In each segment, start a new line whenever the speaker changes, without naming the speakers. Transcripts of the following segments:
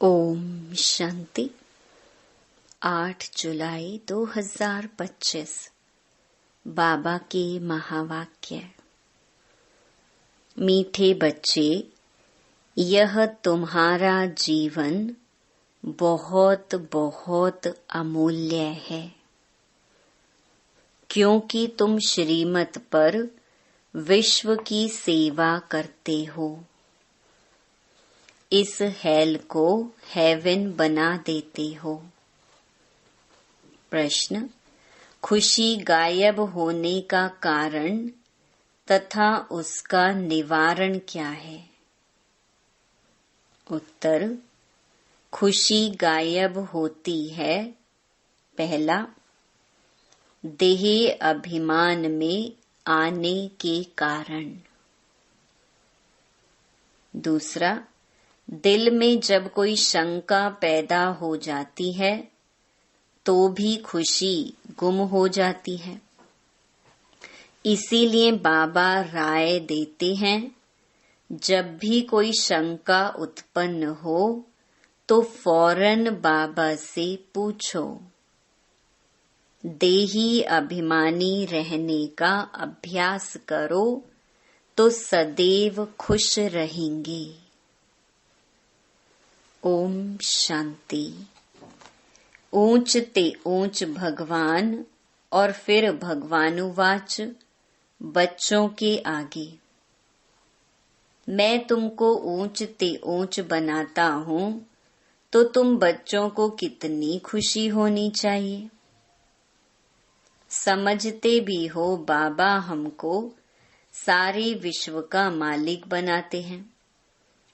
ओम शांति। 8 जुलाई 2025 बाबा के महावाक्य। मीठे बच्चे, यह तुम्हारा जीवन बहुत बहुत अमूल्य है, क्योंकि तुम श्रीमत पर विश्व की सेवा करते हो। इस हेल को हेवन बना देते हो। प्रश्न: खुशी गायब होने का कारण तथा उसका निवारण क्या है? उत्तर: खुशी गायब होती है, पहला, देह अभिमान में आने के कारण। दूसरा, दिल में जब कोई शंका पैदा हो जाती है तो भी खुशी गुम हो जाती है। इसीलिए बाबा राय देते हैं, जब भी कोई शंका उत्पन्न हो तो फौरन बाबा से पूछो। देही अभिमानी रहने का अभ्यास करो तो सदैव खुश रहेंगे। ओम शांति। ऊंच ते ऊंच भगवान और फिर भगवानुवाच बच्चों के आगे। मैं तुमको ऊंच ते ऊंच बनाता हूँ तो तुम बच्चों को कितनी खुशी होनी चाहिए। समझते भी हो बाबा हमको सारे विश्व का मालिक बनाते हैं।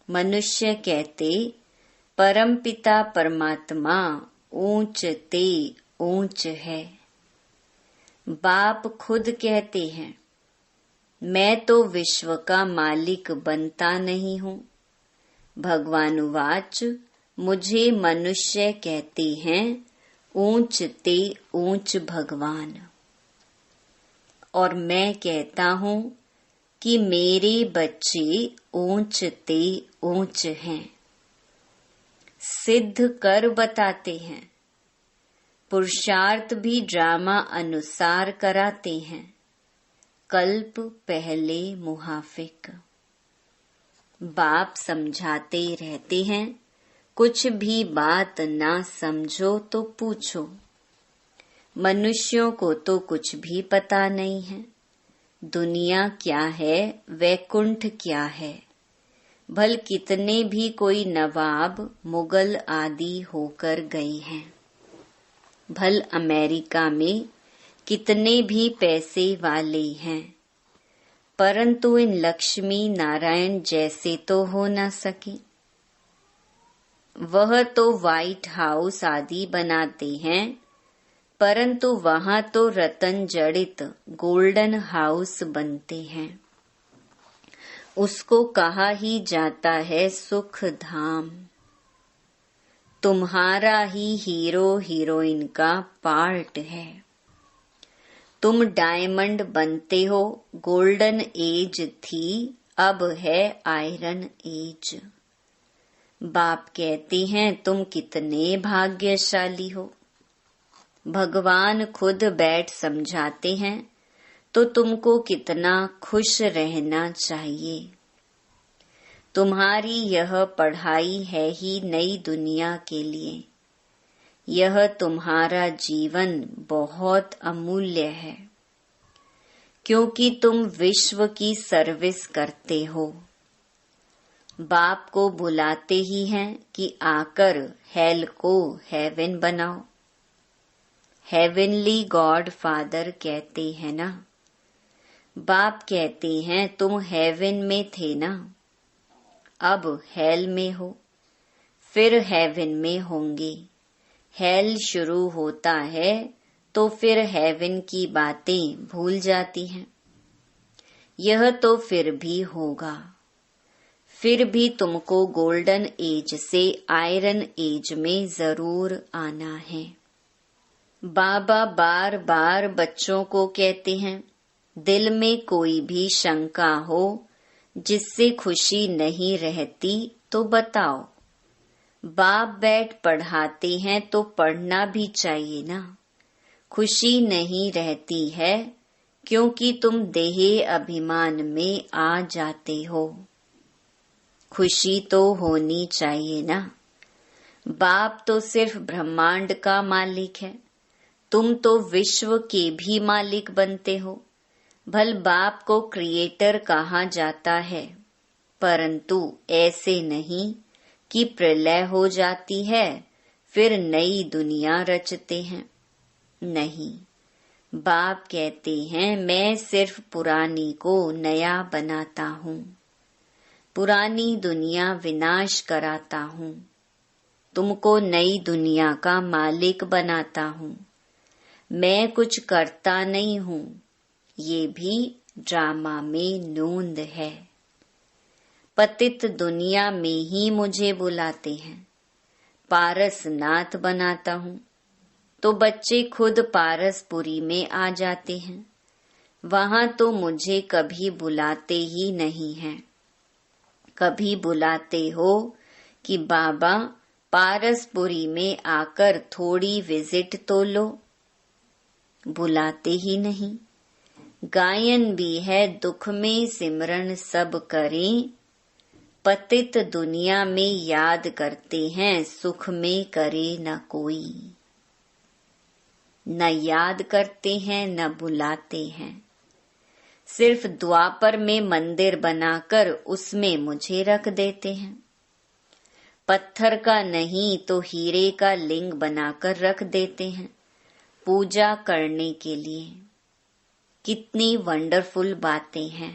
मनुष्य कहते परमपिता परमात्मा ऊंच ते ऊंच है। बाप खुद कहते हैं, मैं तो विश्व का मालिक बनता नहीं हूँ। भगवानुवाच मुझे मनुष्य कहते हैं ऊंच ते ऊंच भगवान। और मैं कहता हूँ कि मेरे बच्चे ऊंच ते ऊंच हैं। सिद्ध कर बताते हैं। पुरुषार्थ भी ड्रामा अनुसार कराते हैं। कल्प पहले मुहाफिक। बाप समझाते रहते हैं, कुछ भी बात ना समझो तो पूछो। मनुष्यों को तो कुछ भी पता नहीं है। दुनिया क्या है, वैकुंठ क्या है। भल कितने भी कोई नवाब मुगल आदि होकर गए हैं। भल अमेरिका में कितने भी पैसे वाले हैं, परंतु इन लक्ष्मी नारायण जैसे तो हो न सके। वह तो व्हाइट हाउस आदि बनाते हैं, परंतु वहां तो रतन जड़ित गोल्डन हाउस बनते हैं। उसको कहा ही जाता है सुख धाम। तुम्हारा ही हीरो हीरोइन का पार्ट है। तुम डायमंड बनते हो। गोल्डन एज थी, अब है आयरन एज। बाप कहते हैं तुम कितने भाग्यशाली हो। भगवान खुद बैठ समझाते हैं तो तुमको कितना खुश रहना चाहिए। तुम्हारी यह पढ़ाई है ही नई दुनिया के लिए। यह तुम्हारा जीवन बहुत अमूल्य है, क्योंकि तुम विश्व की सर्विस करते हो। बाप को बुलाते ही हैं कि आकर हेल को हेवन बनाओ। हेवनली गॉड फादर कहते हैं ना। बाप कहते हैं तुम हेवन में थे ना, अब हेल में हो, फिर हेवन में होंगे। हेल शुरू होता है तो फिर हेवन की बातें भूल जाती हैं। यह तो फिर भी होगा। फिर भी तुमको गोल्डन एज से आयरन एज में जरूर आना है। बाबा बार बार बच्चों को कहते हैं, दिल में कोई भी शंका हो जिससे खुशी नहीं रहती तो बताओ। बाप बैठ पढ़ाते हैं तो पढ़ना भी चाहिए ना। खुशी नहीं रहती है क्योंकि तुम देह अभिमान में आ जाते हो। खुशी तो होनी चाहिए ना। बाप तो सिर्फ ब्रह्मांड का मालिक है, तुम तो विश्व के भी मालिक बनते हो। भल बाप को क्रिएटर कहा जाता है, परंतु ऐसे नहीं कि प्रलय हो जाती है फिर नई दुनिया रचते हैं। नहीं, बाप कहते हैं मैं सिर्फ पुरानी को नया बनाता हूँ, पुरानी दुनिया विनाश कराता हूँ, तुमको नई दुनिया का मालिक बनाता हूँ। मैं कुछ करता नहीं हूँ, ये भी ड्रामा में नोंद है। पतित दुनिया में ही मुझे बुलाते हैं, पारसनाथ बनाता हूँ, तो बच्चे खुद पारसपुरी में आ जाते हैं। वहां तो मुझे कभी बुलाते ही नहीं हैं। कभी बुलाते हो कि बाबा पारसपुरी में आकर थोड़ी विजिट तो लो, बुलाते ही नहीं। गायन भी है दुख में सिमरन सब करें, पतित दुनिया में याद करते हैं सुख में करे न कोई। न याद करते हैं न बुलाते हैं, सिर्फ द्वापर में मंदिर बनाकर उसमें मुझे रख देते हैं। पत्थर का नहीं तो हीरे का लिंग बनाकर रख देते हैं पूजा करने के लिए। कितनी वंडरफुल बातें हैं।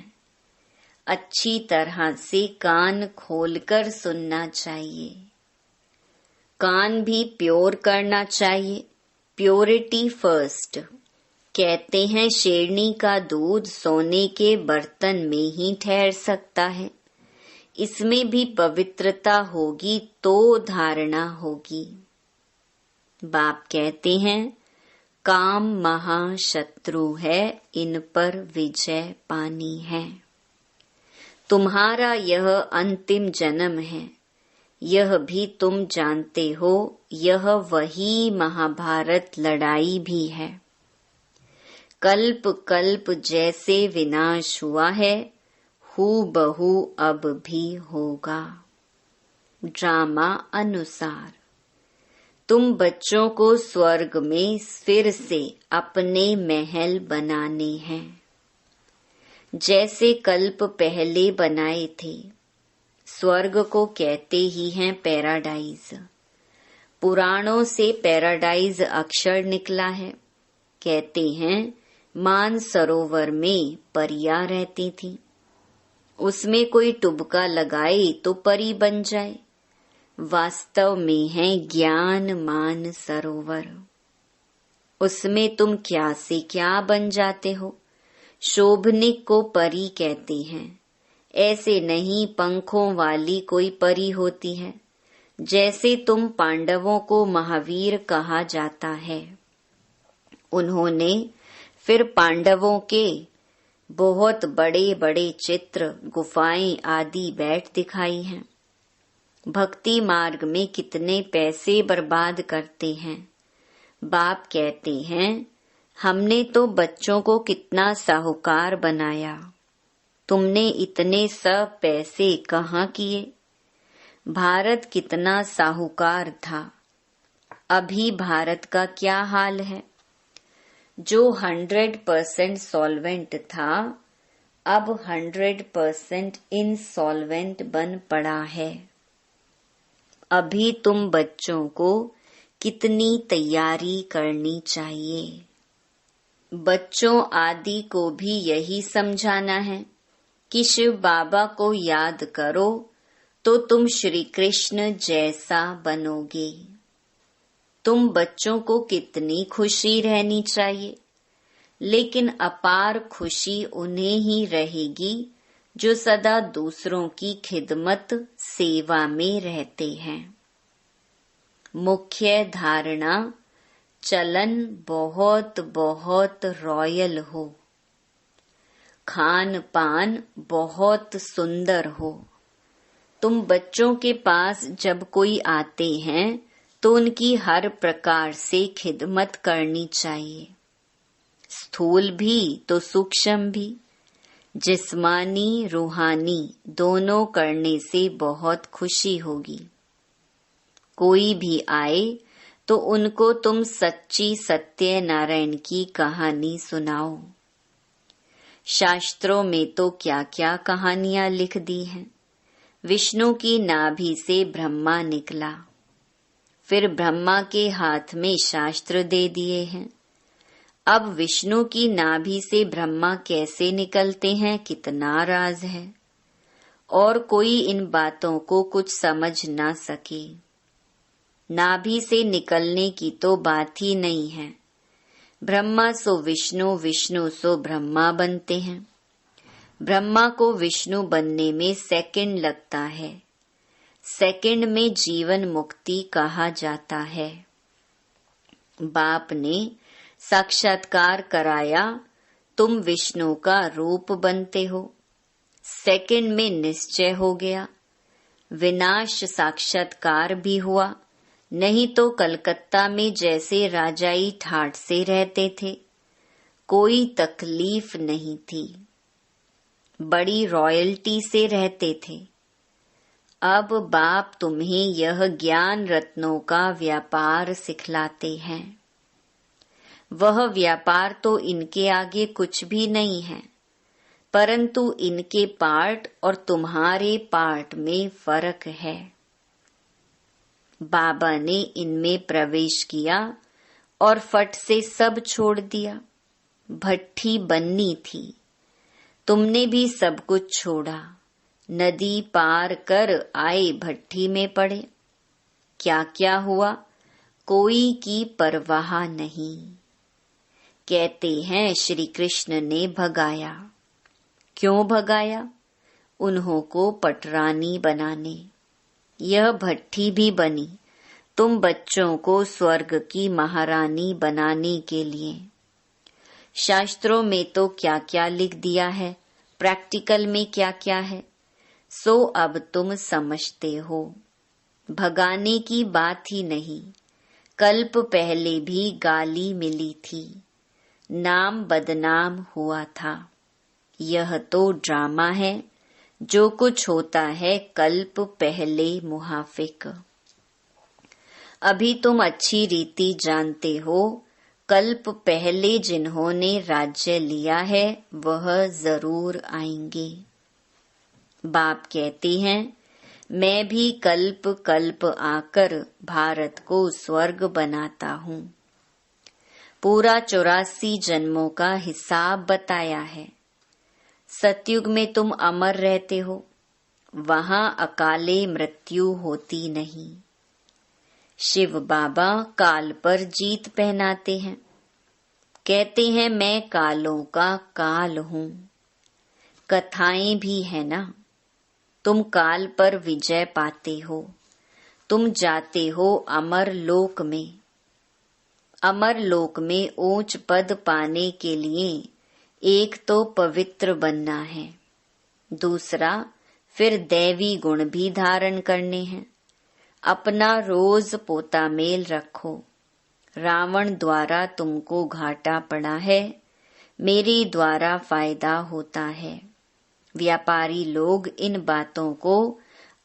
अच्छी तरह से कान खोलकर सुनना चाहिए। कान भी प्योर करना चाहिए, प्योरिटी फर्स्ट। कहते हैं शेरनी का दूध सोने के बर्तन में ही ठहर सकता है, इसमें भी पवित्रता होगी तो धारणा होगी। बाप कहते हैं काम महाशत्रु है, इन पर विजय पानी है। तुम्हारा यह अंतिम जन्म है, यह भी तुम जानते हो। यह वही महाभारत लड़ाई भी है। कल्प कल्प जैसे विनाश हुआ है, हूबहू अब भी होगा। ड्रामा अनुसार तुम बच्चों को स्वर्ग में फिर से अपने महल बनाने हैं, जैसे कल्प पहले बनाए थे। स्वर्ग को कहते ही हैं पैराडाइज। पुराणों से पैराडाइज अक्षर निकला है। कहते हैं मान सरोवर में परियां रहती थी, उसमें कोई टुबका लगाए तो परी बन जाए। वास्तव में है ज्ञान मान सरोवर, उसमें तुम क्या से क्या बन जाते हो। शोभनिक को परी कहते हैं, ऐसे नहीं पंखों वाली कोई परी होती है। जैसे तुम पांडवों को महावीर कहा जाता है, उन्होंने फिर पांडवों के बहुत बड़े बड़े चित्र, गुफाएं आदि बैठ दिखाई हैं। भक्ति मार्ग में कितने पैसे बर्बाद करते हैं। बाप कहते हैं हमने तो बच्चों को कितना साहूकार बनाया, तुमने इतने सब पैसे कहाँ किए। भारत कितना साहूकार था, अभी भारत का क्या हाल है। जो 100% सॉल्वेंट था, अब 100% इनसॉल्वेंट बन पड़ा है। अभी तुम बच्चों को कितनी तैयारी करनी चाहिए। बच्चों आदि को भी यही समझाना है कि शिव बाबा को याद करो तो तुम श्री कृष्ण जैसा बनोगे। तुम बच्चों को कितनी खुशी रहनी चाहिए, लेकिन अपार खुशी उन्हें ही रहेगी जो सदा दूसरों की खिदमत सेवा में रहते हैं। मुख्य धारणा चलन बहुत बहुत रॉयल हो, खान पान बहुत सुंदर हो, तुम बच्चों के पास जब कोई आते हैं तो उनकी हर प्रकार से खिदमत करनी चाहिए, स्थूल भी तो सूक्ष्म भी, जिस्मानी रूहानी दोनों करने से बहुत खुशी होगी। कोई भी आए तो उनको तुम सच्ची सत्यनारायण की कहानी सुनाओ। शास्त्रों में तो क्या क्या कहानियां लिख दी हैं। विष्णु की नाभि से ब्रह्मा निकला, फिर ब्रह्मा के हाथ में शास्त्र दे दिए हैं। अब विष्णु की नाभि से ब्रह्मा कैसे निकलते हैं, कितना राज है, और कोई इन बातों को कुछ समझ ना सके। नाभि से निकलने की तो बात ही नहीं है। ब्रह्मा सो विष्णु, विष्णु सो ब्रह्मा बनते हैं। ब्रह्मा को विष्णु बनने में सेकंड लगता है। सेकंड में जीवन मुक्ति कहा जाता है। बाप ने साक्षात्कार कराया, तुम विष्णु का रूप बनते हो। सेकंड में निश्चय हो गया। विनाश साक्षात्कार भी हुआ, नहीं तो कलकत्ता में जैसे राजाई ठाठ से रहते थे, कोई तकलीफ नहीं थी, बड़ी रॉयल्टी से रहते थे। अब बाप तुम्हें यह ज्ञान रत्नों का व्यापार सिखलाते हैं। वह व्यापार तो इनके आगे कुछ भी नहीं है, परंतु इनके पार्ट और तुम्हारे पार्ट में फर्क है। बाबा ने इनमें प्रवेश किया और फट से सब छोड़ दिया। भट्ठी बननी थी, तुमने भी सब कुछ छोड़ा। नदी पार कर आए, भट्ठी में पड़े। क्या क्या हुआ, कोई की परवाह नहीं। कहते हैं श्री कृष्ण ने भगाया। क्यों भगाया? उन्हों को पटरानी बनाने। यह भट्ठी भी बनी तुम बच्चों को स्वर्ग की महारानी बनाने के लिए। शास्त्रों में तो क्या क्या लिख दिया है, प्रैक्टिकल में क्या क्या है, सो अब तुम समझते हो। भगाने की बात ही नहीं। कल्प पहले भी गाली मिली थी, नाम बदनाम हुआ था। यह तो ड्रामा है। जो कुछ होता है कल्प पहले मुहाफिक। अभी तुम अच्छी रीति जानते हो, कल्प पहले जिन्होंने राज्य लिया है वह जरूर आएंगे। बाप कहते हैं, मैं भी कल्प कल्प आकर भारत को स्वर्ग बनाता हूँ। पूरा 84 जन्मों का हिसाब बताया है। सतयुग में तुम अमर रहते हो, वहां अकाले मृत्यु होती नहीं। शिव बाबा काल पर जीत पहनाते हैं। कहते हैं मैं कालों का काल हूँ। कथाएं भी है ना। तुम काल पर विजय पाते हो, तुम जाते हो अमर लोक में। अमर लोक में ऊंच पद पाने के लिए एक तो पवित्र बनना है, दूसरा फिर दैवी गुण भी धारण करने हैं। अपना रोज पोता मेल रखो। रावण द्वारा तुमको घाटा पड़ा है, मेरे द्वारा फायदा होता है। व्यापारी लोग इन बातों को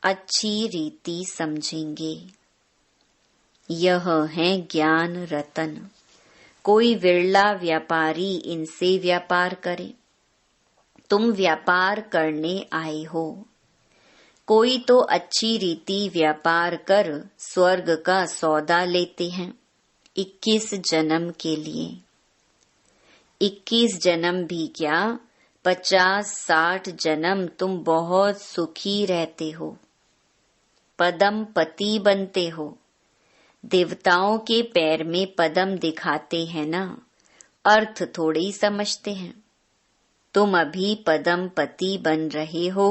अच्छी रीति समझेंगे। यह है ज्ञान रतन। कोई विरला व्यापारी इनसे व्यापार करे। तुम व्यापार करने आए हो। कोई तो अच्छी रीति व्यापार कर स्वर्ग का सौदा लेते हैं 21 जन्म के लिए। 21 जन्म भी क्या, 50-60 जन्म तुम बहुत सुखी रहते हो, पदम पति बनते हो। देवताओं के पैर में पदम दिखाते हैं ना, अर्थ थोड़ी ही समझते हैं। तुम अभी पदम पति बन रहे हो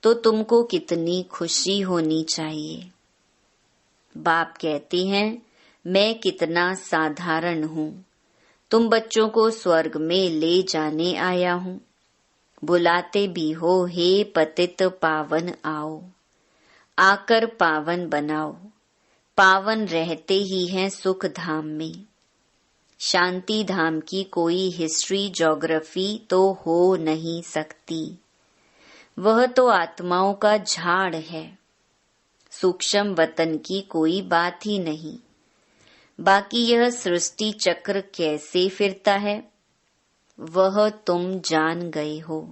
तो तुमको कितनी खुशी होनी चाहिए। बाप कहते हैं मैं कितना साधारण हूँ, तुम बच्चों को स्वर्ग में ले जाने आया हूँ। बुलाते भी हो, हे पतित पावन आओ। आकर पावन बनाओ। पावन रहते ही हैं सुख धाम में। शांति धाम की कोई हिस्ट्री ज्योग्राफी तो हो नहीं सकती। वह तो आत्माओं का झाड़ है। सूक्ष्म वतन की कोई बात ही नहीं। बाकी यह सृष्टि चक्र कैसे फिरता है वह तुम जान गए हो।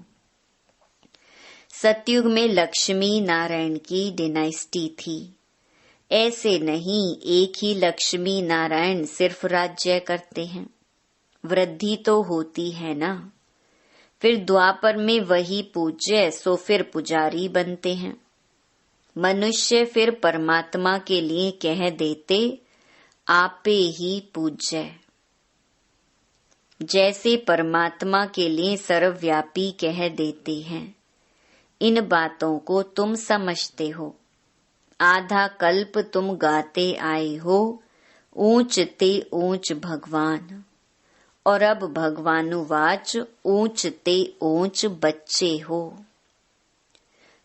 सतयुग में लक्ष्मी नारायण की डिनाइस्टी थी। ऐसे नहीं एक ही लक्ष्मी नारायण सिर्फ राज्य करते हैं, वृद्धि तो होती है ना। फिर द्वापर में वही पूज्य सो फिर पुजारी बनते हैं। मनुष्य फिर परमात्मा के लिए कह देते आपे ही पूज्य। जैसे परमात्मा के लिए सर्वव्यापी कह देते हैं। इन बातों को तुम समझते हो। आधा कल्प तुम गाते आए हो ऊंच ते ऊंच भगवान, और अब भगवानुवाच ऊंच ते ऊंच बच्चे हो।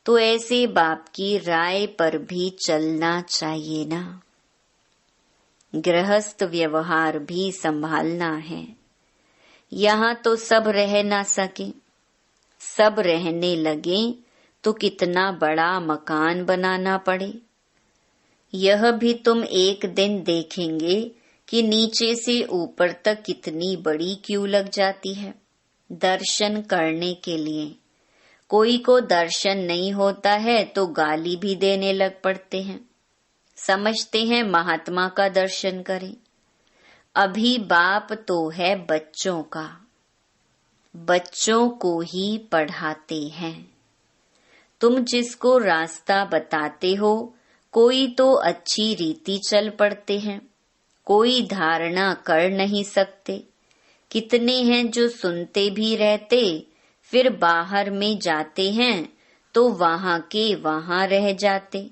तो ऐसे बाप की राय पर भी चलना चाहिए ना। गृहस्थ व्यवहार भी संभालना है। यहाँ तो सब रह ना सके। सब रहने लगे तो कितना बड़ा मकान बनाना पड़े। यह भी तुम एक दिन देखेंगे कि नीचे से ऊपर तक कितनी बड़ी क्यू लग जाती है दर्शन करने के लिए। कोई को दर्शन नहीं होता है तो गाली भी देने लग पड़ते हैं। समझते हैं महात्मा का दर्शन करें। अभी बाप तो है बच्चों का। बच्चों को ही पढ़ाते हैं। तुम जिसको रास्ता बताते हो कोई तो अच्छी रीति चल पड़ते हैं, कोई धारणा कर नहीं सकते। कितने हैं जो सुनते भी रहते फिर बाहर में जाते हैं तो वहां के वहां रह जाते।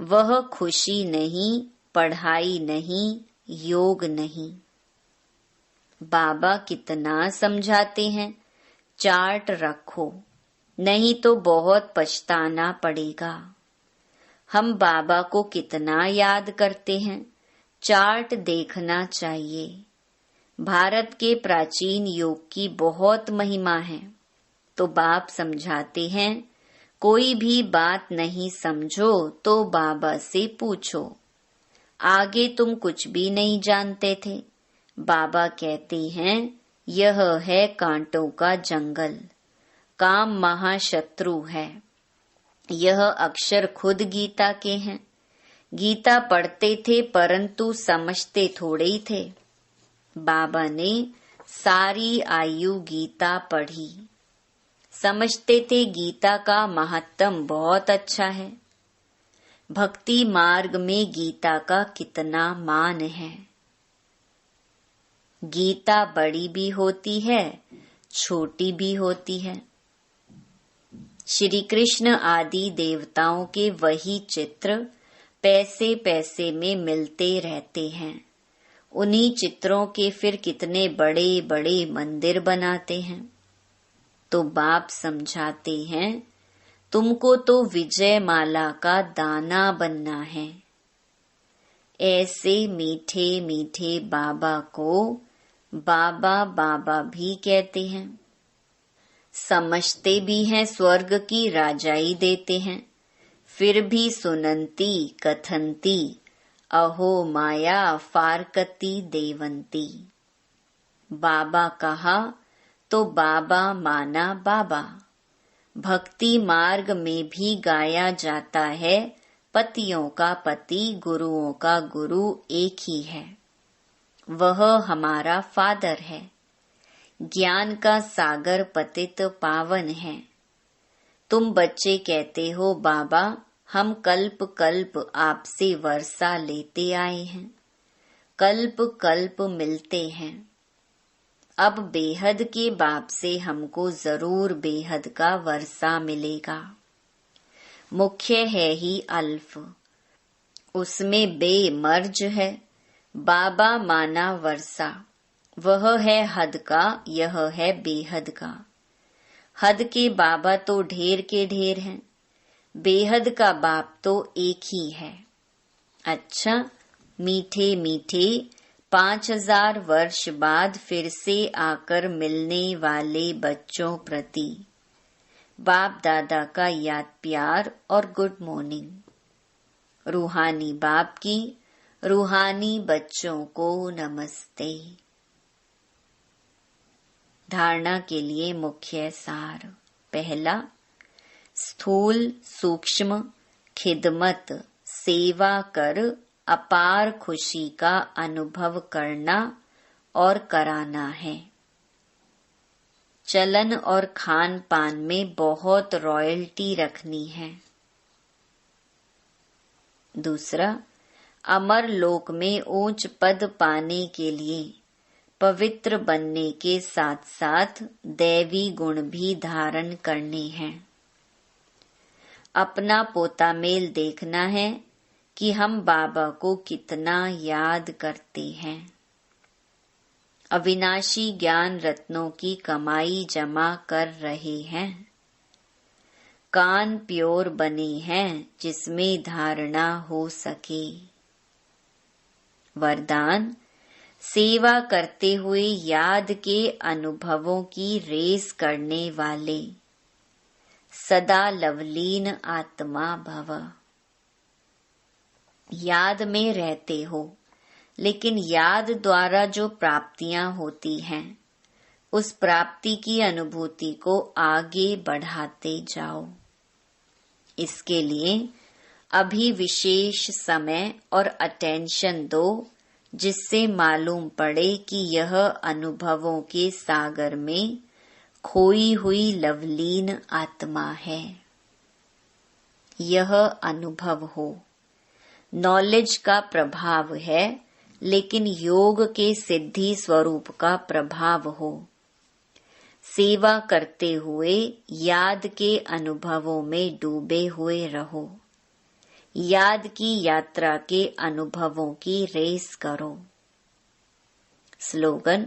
वह खुशी नहीं, पढ़ाई नहीं, योग नहीं। बाबा कितना समझाते हैं, चार्ट रखो नहीं तो बहुत पछताना पड़ेगा। हम बाबा को कितना याद करते हैं, चार्ट देखना चाहिए। भारत के प्राचीन योग की बहुत महिमा है। तो बाप समझाते हैं कोई भी बात नहीं समझो तो बाबा से पूछो। आगे तुम कुछ भी नहीं जानते थे। बाबा कहते हैं यह है कांटों का जंगल। काम महाशत्रु है। यह अक्षर खुद गीता के हैं। गीता पढ़ते थे परंतु समझते थोड़े ही थे। बाबा ने सारी आयु गीता पढ़ी। समझते थे गीता का महत्तम बहुत अच्छा है। भक्ति मार्ग में गीता का कितना मान है। गीता बड़ी भी होती है, छोटी भी होती है। श्री कृष्ण आदि देवताओं के वही चित्र पैसे पैसे में मिलते रहते हैं। उन्हीं चित्रों के फिर कितने बड़े बड़े मंदिर बनाते हैं। तो बाप समझाते हैं तुमको तो विजय माला का दाना बनना है। ऐसे मीठे मीठे बाबा को बाबा बाबा भी कहते हैं। समझते भी हैं स्वर्ग की राजाई देते हैं। फिर भी सुनंती कथंती अहो माया फारकती देवंती। बाबा कहा तो बाबा माना बाबा। भक्ति मार्ग में भी गाया जाता है पतियों का पति गुरुओं का गुरु एक ही है। वह हमारा फादर है। ज्ञान का सागर पतित पावन है। तुम बच्चे कहते हो बाबा हम कल्प कल्प आपसे वर्षा लेते आए हैं। कल्प कल्प मिलते हैं। अब बेहद के बाप से हमको जरूर बेहद का वर्षा मिलेगा। मुख्य है ही अल्फ, उसमें बेमर्ज है। बाबा माना वर्षा, वह है हद का, यह है बेहद का। हद के बाबा तो ढेर के ढेर हैं। बेहद का बाप तो एक ही है। अच्छा, मीठे मीठे 5000 वर्ष बाद फिर से आकर मिलने वाले बच्चों प्रति बाप दादा का याद प्यार और गुड मॉर्निंग। रूहानी बाप की रूहानी बच्चों को नमस्ते। धारणा के लिए मुख्य सार। पहला, स्थूल सूक्ष्म खिदमत सेवा कर अपार खुशी का अनुभव करना और कराना है। चलन और खान पान में बहुत रॉयल्टी रखनी है। दूसरा, अमर लोक में ऊंच पद पाने के लिए पवित्र बनने के साथ साथ दैवी गुण भी धारण करने हैं। अपना पोता मेल देखना है कि हम बाबा को कितना याद करते हैं। अविनाशी ज्ञान रत्नों की कमाई जमा कर रहे हैं। कान प्योर बने हैं जिसमें धारणा हो सके। वरदान, सेवा करते हुए याद के अनुभवों की रेस करने वाले सदा लवलीन आत्मा भव। याद में रहते हो, लेकिन याद द्वारा जो प्राप्तियां होती हैं उस प्राप्ति की अनुभूति को आगे बढ़ाते जाओ। इसके लिए अभी विशेष समय और अटेंशन दो, जिससे मालूम पड़े कि यह अनुभवों के सागर में खोई हुई लवलीन आत्मा है। यह अनुभव हो। नॉलेज का प्रभाव है, लेकिन योग के सिद्धि स्वरूप का प्रभाव हो। सेवा करते हुए याद के अनुभवों में डूबे हुए रहो। याद की यात्रा के अनुभवों की रेस करो। स्लोगन,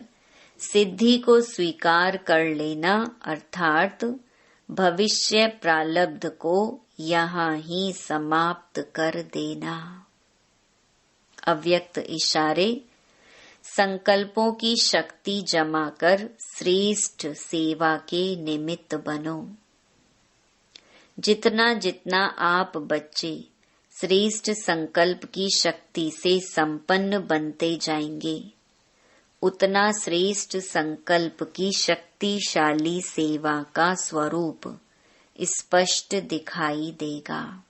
सिद्धि को स्वीकार कर लेना अर्थात भविष्य प्रारब्ध को यहाँ ही समाप्त कर देना। अव्यक्त इशारे, संकल्पों की शक्ति जमा कर श्रेष्ठ सेवा के निमित्त बनो। जितना जितना आप बच्चे श्रेष्ठ संकल्प की शक्ति से संपन्न बनते जाएंगे, उतना श्रेष्ठ संकल्प की शक्तिशाली सेवा का स्वरूप स्पष्ट दिखाई देगा।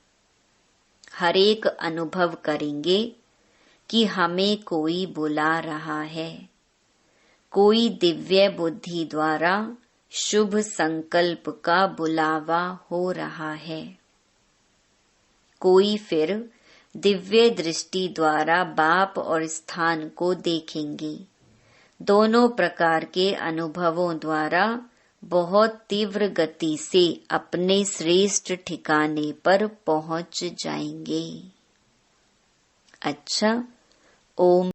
हर एक अनुभव करेंगे कि हमें कोई बुला रहा है। कोई दिव्य बुद्धि द्वारा शुभ संकल्प का बुलावा हो रहा है। कोई फिर दिव्य दृष्टि द्वारा बाप और स्थान को देखेंगे। दोनों प्रकार के अनुभवों द्वारा बहुत तीव्र गति से अपने श्रेष्ठ ठिकाने पर पहुंच जाएंगे। अच्छा, ओम